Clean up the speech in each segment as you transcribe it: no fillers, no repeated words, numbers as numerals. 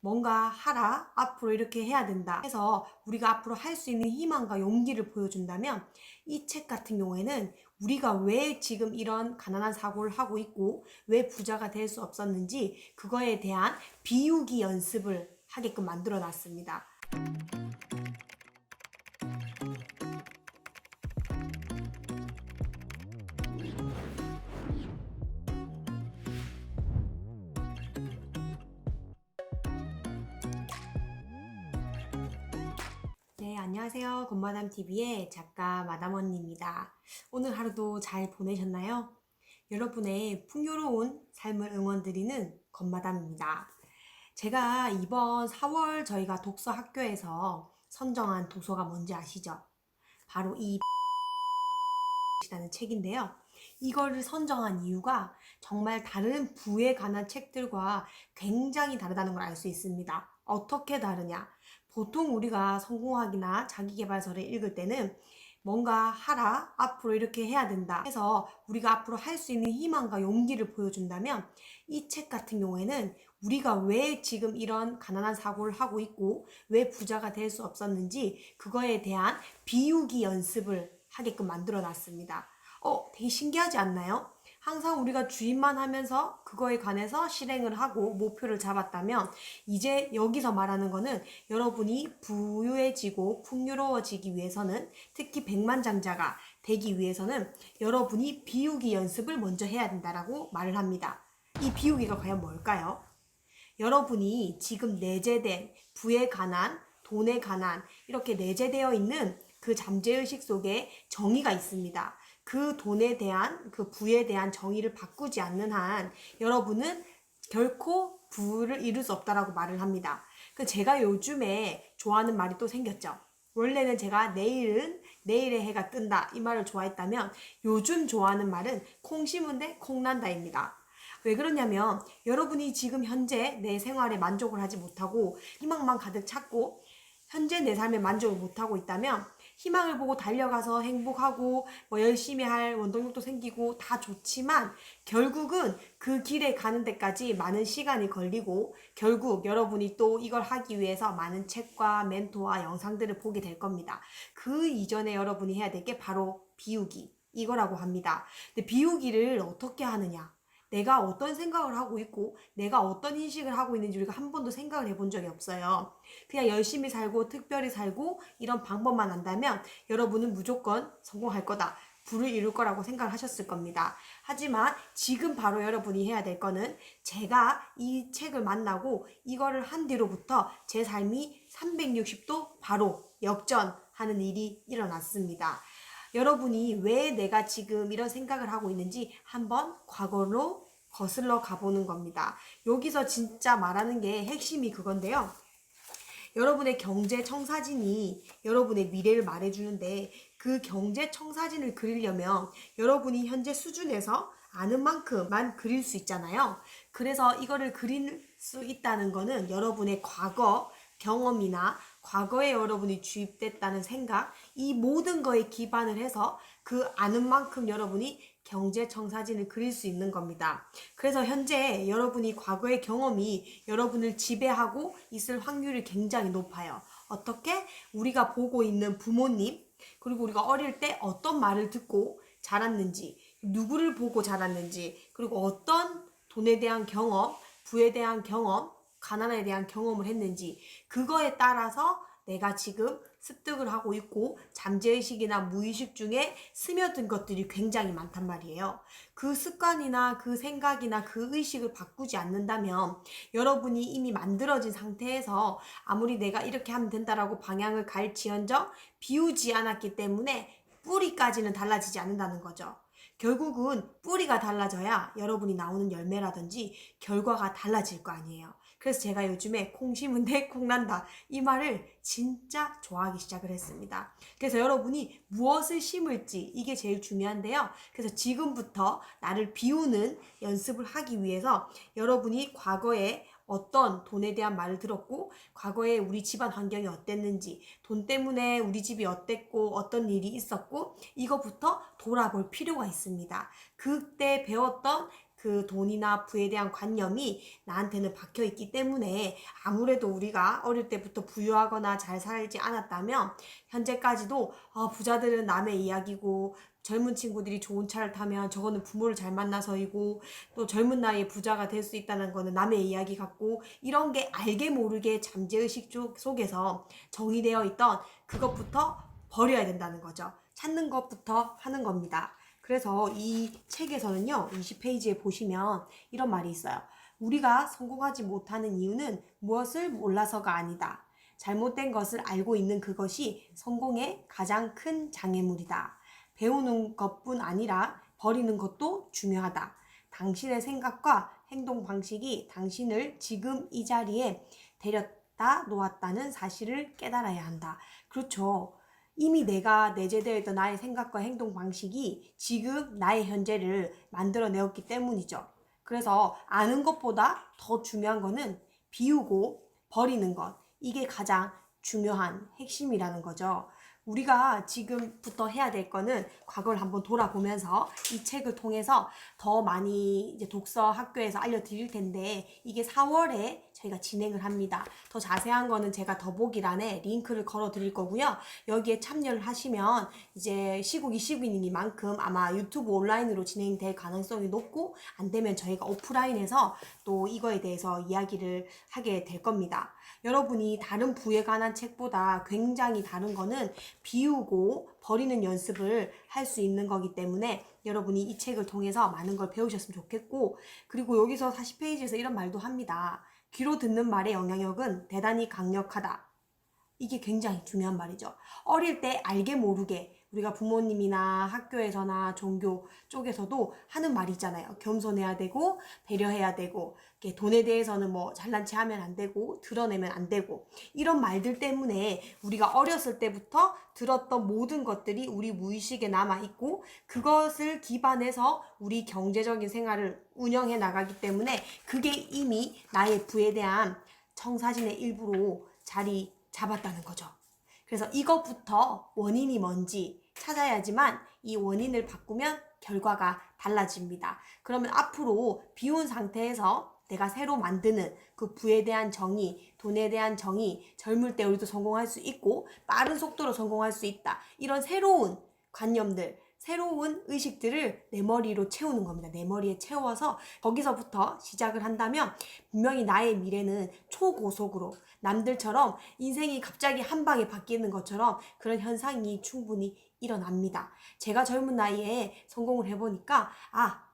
뭔가 하라, 앞으로 이렇게 해야 된다 해서 우리가 앞으로 할 수 있는 희망과 용기를 보여준다면, 이 책 같은 경우에는 우리가 왜 지금 이런 가난한 사고를 하고 있고 왜 부자가 될 수 없었는지 그거에 대한 비우기 연습을 하게끔 만들어 놨습니다. 네, 안녕하세요. 곰마담TV의 작가 마담언니입니다. 오늘 하루도 잘 보내셨나요? 여러분의 풍요로운 삶을 응원드리는 건마담입니다. 제가 이번 4월 저희가 독서 학교에서 선정한 도서가 뭔지 아시죠? 바로 이 이라는 책인데요. 이거를 선정한 이유가 정말 다른 부에 관한 책들과 굉장히 다르다는 걸 알 수 있습니다. 어떻게 다르냐? 보통 우리가 성공학이나 자기계발서를 읽을 때는 뭔가 하라, 앞으로 이렇게 해야 된다 해서 우리가 앞으로 할 수 있는 희망과 용기를 보여준다면, 이 책 같은 경우에는 우리가 왜 지금 이런 가난한 사고를 하고 있고 왜 부자가 될 수 없었는지 그거에 대한 비우기 연습을 하게끔 만들어 놨습니다. 되게 신기하지 않나요? 항상 우리가 주입만 하면서 그거에 관해서 실행을 하고 목표를 잡았다면, 이제 여기서 말하는 거는 여러분이 부유해지고 풍요로워지기 위해서는, 특히 백만장자가 되기 위해서는 여러분이 비우기 연습을 먼저 해야 된다라고 말을 합니다. 이 비우기가 과연 뭘까요? 여러분이 지금 내재된 부에 관한, 돈에 관한 이렇게 내재되어 있는 그 잠재의식 속에 정의가 있습니다. 그 돈에 대한, 그 부에 대한 정의를 바꾸지 않는 한 여러분은 결코 부를 이룰 수 없다라고 말을 합니다. 제가 요즘에 좋아하는 말이 또 생겼죠. 원래는 제가 내일의 해가 뜬다 이 말을 좋아했다면, 요즘 좋아하는 말은 콩 심은데 콩 난다입니다. 왜 그러냐면, 여러분이 지금 현재 내 생활에 만족을 하지 못하고 희망만 가득 찾고 현재 내 삶에 만족을 못하고 있다면, 희망을 보고 달려가서 행복하고 열심히 할 원동력도 생기고 다 좋지만 결국은 그 길에 가는 데까지 많은 시간이 걸리고, 결국 여러분이 또 이걸 하기 위해서 많은 책과 멘토와 영상들을 보게 될 겁니다. 그 이전에 여러분이 해야 될 게 바로 비우기, 이거라고 합니다. 근데 비우기를 어떻게 하느냐? 내가 어떤 생각을 하고 있고 내가 어떤 인식을 하고 있는지 우리가 한 번도 생각을 해본 적이 없어요. 그냥 열심히 살고 특별히 살고 이런 방법만 안다면 여러분은 무조건 성공할 거다, 부를 이룰 거라고 생각을 하셨을 겁니다. 하지만 지금 바로 여러분이 해야 될 거는, 제가 이 책을 만나고 이거를 한 뒤로부터 제 삶이 360도 바로 역전하는 일이 일어났습니다. 여러분이 왜 내가 지금 이런 생각을 하고 있는지 한번 과거로 거슬러 가보는 겁니다. 여기서 진짜 말하는 게 핵심이 그건데요. 여러분의 경제 청사진이 여러분의 미래를 말해주는데, 그 경제 청사진을 그리려면 여러분이 현재 수준에서 아는 만큼만 그릴 수 있잖아요. 그래서 이거를 그릴 수 있다는 거는 여러분의 과거 경험이나 과거에 여러분이 주입됐다는 생각, 이 모든 거에 기반을 해서 그 아는 만큼 여러분이 경제 청사진을 그릴 수 있는 겁니다. 그래서 현재 여러분이 과거의 경험이 여러분을 지배하고 있을 확률이 굉장히 높아요. 어떻게? 우리가 보고 있는 부모님, 그리고 우리가 어릴 때 어떤 말을 듣고 자랐는지, 누구를 보고 자랐는지, 그리고 어떤 돈에 대한 경험, 부에 대한 경험, 가난에 대한 경험을 했는지, 그거에 따라서 내가 지금 습득을 하고 있고 잠재의식이나 무의식 중에 스며든 것들이 굉장히 많단 말이에요. 그 습관이나 그 생각이나 그 의식을 바꾸지 않는다면 여러분이 이미 만들어진 상태에서 아무리 내가 이렇게 하면 된다라고 방향을 갈지언정 비우지 않았기 때문에 뿌리까지는 달라지지 않는다는 거죠. 결국은 뿌리가 달라져야 여러분이 나오는 열매라든지 결과가 달라질 거 아니에요. 그래서 제가 요즘에 콩 심은데 콩 난다 이 말을 진짜 좋아하기 시작을 했습니다. 그래서 여러분이 무엇을 심을지 이게 제일 중요한데요. 그래서 지금부터 나를 비우는 연습을 하기 위해서 여러분이 과거에 어떤 돈에 대한 말을 들었고 과거에 우리 집안 환경이 어땠는지, 돈 때문에 우리 집이 어땠고 어떤 일이 있었고, 이거부터 돌아볼 필요가 있습니다. 그때 배웠던 그 돈이나 부에 대한 관념이 나한테는 박혀 있기 때문에 아무래도 우리가 어릴 때부터 부유하거나 잘 살지 않았다면 현재까지도 부자들은 남의 이야기고 젊은 친구들이 좋은 차를 타면 저거는 부모를 잘 만나서이고 또 젊은 나이에 부자가 될 수 있다는 거는 남의 이야기 같고 이런 게 알게 모르게 잠재의식 속에서 정의되어 있던 그것부터 버려야 된다는 거죠. 찾는 것부터 하는 겁니다. 그래서 이 책에서는요, 20페이지에 보시면 이런 말이 있어요. 우리가 성공하지 못하는 이유는 무엇을 몰라서가 아니다. 잘못된 것을 알고 있는 그것이 성공의 가장 큰 장애물이다. 배우는 것뿐 아니라 버리는 것도 중요하다. 당신의 생각과 행동 방식이 당신을 지금 이 자리에 데려다 놓았다는 사실을 깨달아야 한다. 그렇죠. 이미 내가 내재되어 있던 나의 생각과 행동 방식이 지금 나의 현재를 만들어내었기 때문이죠. 그래서 아는 것보다 더 중요한 거는 비우고 버리는 것. 이게 가장 중요한 핵심이라는 거죠. 우리가 지금부터 해야 될 거는 과거를 한번 돌아보면서 이 책을 통해서 더 많이 이제 독서 학교에서 알려드릴 텐데 이게 4월에 저희가 진행을 합니다. 더 자세한 거는 제가 더보기란에 링크를 걸어 드릴 거고요. 여기에 참여를 하시면 이제 시국이 시국이니만큼 아마 유튜브 온라인으로 진행될 가능성이 높고 안 되면 저희가 오프라인에서 또 이거에 대해서 이야기를 하게 될 겁니다. 여러분이 다른 부에 관한 책보다 굉장히 다른 거는 비우고 버리는 연습을 할 수 있는 거기 때문에 여러분이 이 책을 통해서 많은 걸 배우셨으면 좋겠고 그리고 여기서 40페이지에서 이런 말도 합니다. 귀로 듣는 말의 영향력은 대단히 강력하다. 이게 굉장히 중요한 말이죠. 어릴 때 알게 모르게 우리가 부모님이나 학교에서나 종교 쪽에서도 하는 말이 있잖아요. 겸손해야 되고 배려해야 되고 돈에 대해서는 뭐 잘난 체 하면 안 되고 드러내면 안 되고 이런 말들 때문에 우리가 어렸을 때부터 들었던 모든 것들이 우리 무의식에 남아있고 그것을 기반해서 우리 경제적인 생활을 운영해 나가기 때문에 그게 이미 나의 부에 대한 청사진의 일부로 자리 잡았다는 거죠. 그래서 이것부터 원인이 뭔지 찾아야지만 이 원인을 바꾸면 결과가 달라집니다. 그러면 앞으로 비운 상태에서 내가 새로 만드는 그 부에 대한 정의, 돈에 대한 정의, 젊을 때 우리도 성공할 수 있고 빠른 속도로 성공할 수 있다. 이런 새로운 관념들, 새로운 의식들을 내 머리로 채우는 겁니다. 내 머리에 채워서 거기서부터 시작을 한다면 분명히 나의 미래는 초고속으로 남들처럼 인생이 갑자기 한 방에 바뀌는 것처럼 그런 현상이 충분히 일어납니다. 제가 젊은 나이에 성공을 해보니까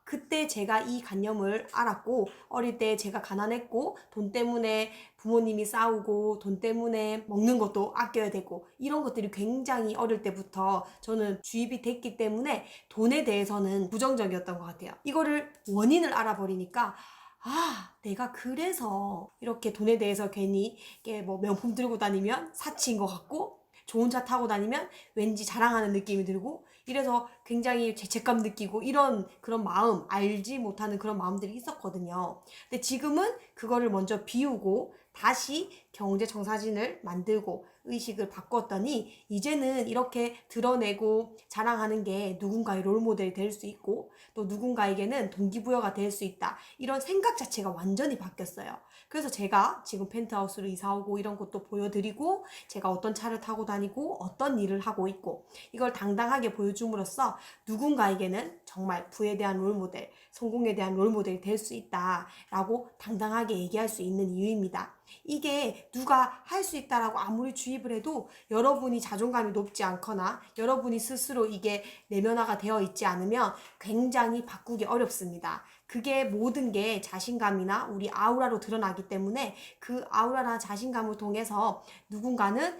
그때 제가 이 관념을 알았고 어릴 때 제가 가난했고 돈 때문에 부모님이 싸우고 돈 때문에 먹는 것도 아껴야 되고 이런 것들이 굉장히 어릴 때부터 저는 주입이 됐기 때문에 돈에 대해서는 부정적이었던 것 같아요. 이거를 원인을 알아버리니까 내가 그래서 이렇게 돈에 대해서 괜히 뭐 명품 들고 다니면 사치인 것 같고 좋은 차 타고 다니면 왠지 자랑하는 느낌이 들고 이래서 굉장히 죄책감 느끼고 이런 그런 마음 알지 못하는 그런 마음들이 있었거든요. 근데 지금은 그거를 먼저 비우고 다시 경제 청사진을 만들고 의식을 바꿨더니 이제는 이렇게 드러내고 자랑하는 게 누군가의 롤모델이 될 수 있고 또 누군가에게는 동기부여가 될 수 있다. 이런 생각 자체가 완전히 바뀌었어요. 그래서 제가 지금 펜트하우스로 이사 오고 이런 것도 보여드리고 제가 어떤 차를 타고 다니고 어떤 일을 하고 있고 이걸 당당하게 보여줌으로써 누군가에게는 정말 부에 대한 롤모델, 성공에 대한 롤모델이 될 수 있다라고 당당하게 얘기할 수 있는 이유입니다. 이게 누가 할 수 있다라고 아무리 주입을 해도 여러분이 자존감이 높지 않거나 여러분이 스스로 이게 내면화가 되어 있지 않으면 굉장히 바꾸기 어렵습니다. 그게 모든 게 자신감이나 우리 아우라로 드러나기 때문에 그 아우라나 자신감을 통해서 누군가는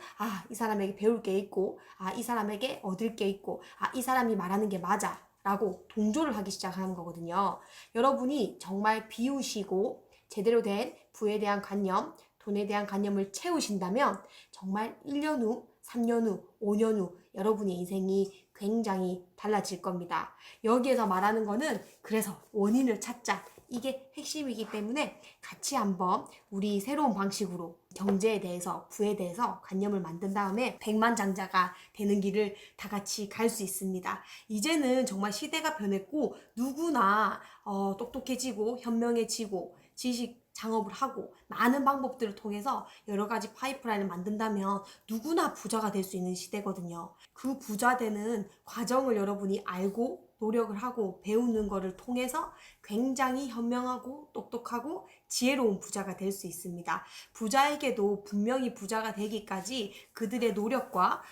이 사람에게 배울 게 있고 이 사람에게 얻을 게 있고 이 사람이 말하는 게 맞아 라고 동조를 하기 시작하는 거거든요. 여러분이 정말 비우시고 제대로 된 부에 대한 관념, 돈에 대한 관념을 채우신다면 정말 1년 후, 3년 후, 5년 후 여러분의 인생이 굉장히 달라질 겁니다. 여기에서 말하는 거는 그래서 원인을 찾자 이게 핵심이기 때문에 같이 한번 우리 새로운 방식으로 경제에 대해서, 부에 대해서 관념을 만든 다음에 백만장자가 되는 길을 다 같이 갈 수 있습니다. 이제는 정말 시대가 변했고 누구나 똑똑해지고 현명해지고 지식 창업을 하고 많은 방법들을 통해서 여러 가지 파이프라인을 만든다면 누구나 부자가 될 수 있는 시대거든요. 그 부자 되는 과정을 여러분이 알고 노력을 하고 배우는 것을 통해서 굉장히 현명하고 똑똑하고 지혜로운 부자가 될 수 있습니다. 부자에게도 분명히 부자가 되기까지 그들의 노력과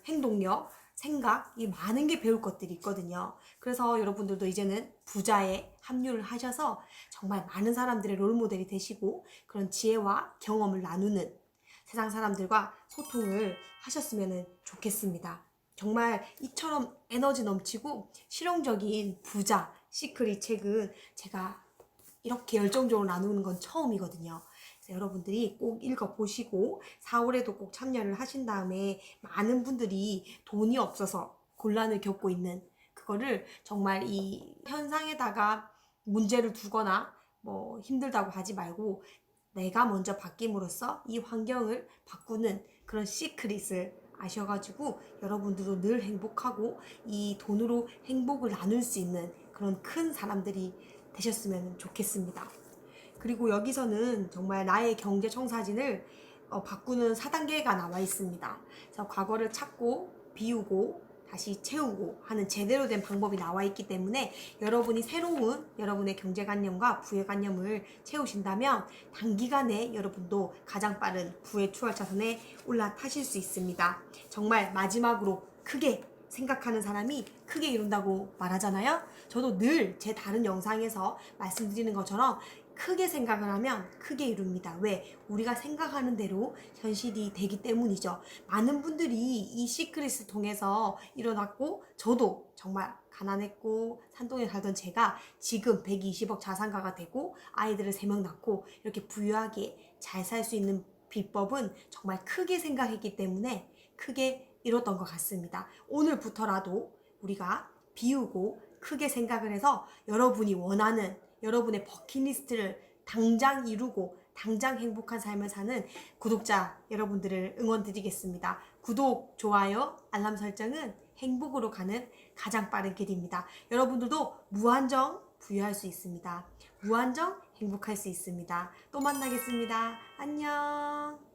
행동력, 생각, 이 많은 게 배울 것들이 있거든요. 그래서 여러분들도 이제는 부자에 합류를 하셔서 정말 많은 사람들의 롤모델이 되시고 그런 지혜와 경험을 나누는 세상 사람들과 소통을 하셨으면 좋겠습니다. 정말 이처럼 에너지 넘치고 실용적인 부자 시크릿 책은 제가 이렇게 열정적으로 나누는 건 처음이거든요. 그래서 여러분들이 꼭 읽어보시고 4월에도 꼭 참여를 하신 다음에 많은 분들이 돈이 없어서 곤란을 겪고 있는 그거를 정말 이 현상에다가 문제를 두거나 힘들다고 하지 말고 내가 먼저 바뀜으로써 이 환경을 바꾸는 그런 시크릿을 아셔가지고 여러분들도 늘 행복하고 이 돈으로 행복을 나눌 수 있는 그런 큰 사람들이 되셨으면 좋겠습니다. 그리고 여기서는 정말 나의 경제 청사진을 바꾸는 4단계가 나와 있습니다. 그래서 과거를 찾고 비우고 다시 채우고 하는 제대로 된 방법이 나와 있기 때문에 여러분이 새로운 여러분의 경제관념과 부의관념을 채우신다면 단기간에 여러분도 가장 빠른 부의 추월차선에 올라타실 수 있습니다. 정말 마지막으로 크게 생각하는 사람이 크게 이룬다고 말하잖아요. 저도 늘 제 다른 영상에서 말씀드리는 것처럼 크게 생각을 하면 크게 이룹니다. 왜? 우리가 생각하는 대로 현실이 되기 때문이죠. 많은 분들이 이 시크릿을 통해서 일어났고 저도 정말 가난했고 산동에 살던 제가 지금 120억 자산가가 되고 아이들을 3명 낳고 이렇게 부유하게 잘 살 수 있는 비법은 정말 크게 생각했기 때문에 크게 이뤘던 것 같습니다. 오늘부터라도 우리가 비우고 크게 생각을 해서 여러분이 원하는 여러분의 버킷리스트를 당장 이루고 당장 행복한 삶을 사는 구독자 여러분들을 응원드리겠습니다. 구독, 좋아요, 알람 설정은 행복으로 가는 가장 빠른 길입니다. 여러분들도 무한정 부유할 수 있습니다. 무한정 행복할 수 있습니다. 또 만나겠습니다. 안녕.